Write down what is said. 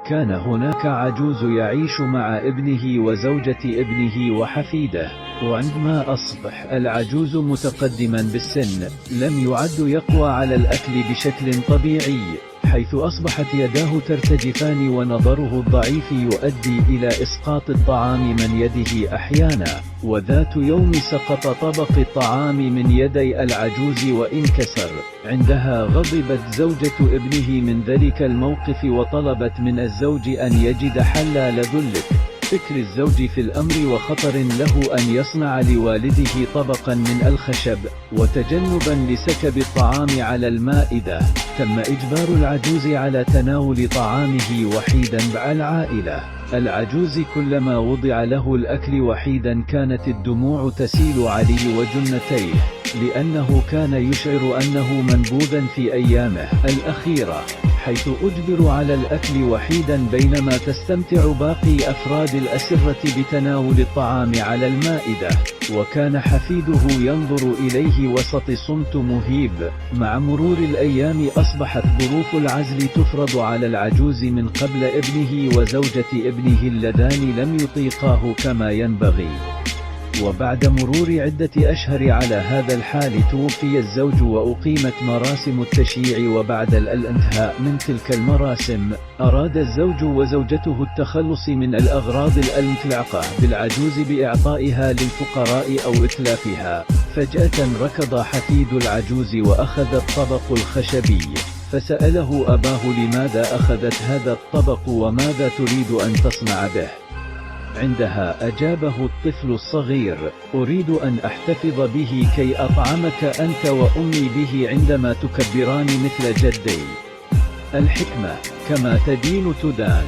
كان هناك عجوز يعيش مع ابنه وزوجة ابنه وحفيده، وعندما أصبح العجوز متقدما بالسن لم يعد يقوى على الأكل بشكل طبيعي، حيث أصبحت يداه ترتجفان ونظره الضعيف يؤدي إلى إسقاط الطعام من يده أحيانا. وذات يوم سقط طبق الطعام من يدي العجوز وانكسر. عندها غضبت زوجة ابنه من ذلك الموقف وطلبت من الزوج أن يجد حل لذلك. فكر الزوج في الأمر وخطر له أن يصنع لوالده طبقا من الخشب، وتجنبا لسكب الطعام على المائدة. تم إجبار العجوز على تناول طعامه وحيدا مع العائلة. العجوز كلما وضع له الأكل وحيدا كانت الدموع تسيل عليه وجنتيه، لأنه كان يشعر أنه منبوذا في أيامه الأخيرة، حيث أجبر على الأكل وحيدا بينما تستمتع باقي أفراد الأسرة بتناول الطعام على المائدة. وكان حفيده ينظر إليه وسط صمت مهيب. مع مرور الأيام أصبحت ظروف العزل تفرض على العجوز من قبل ابنه وزوجة ابنه اللذان لم يطيقاه كما ينبغي. وبعد مرور عدة أشهر على هذا الحال توفي الزوج وأقيمت مراسم التشييع. وبعد الانتهاء من تلك المراسم أراد الزوج وزوجته التخلص من الأغراض المتعلقة بالعجوز بإعطائها للفقراء أو إتلافها. فجأة ركض حفيد العجوز وأخذ الطبق الخشبي، فسأله أباه لماذا أخذت هذا الطبق وماذا تريد أن تصنع به؟ عندها أجابه الطفل الصغير: أريد أن أحتفظ به كي أطعمك أنت وأمي به عندما تكبران مثل جدي. الحكمة: كما تدين تدان.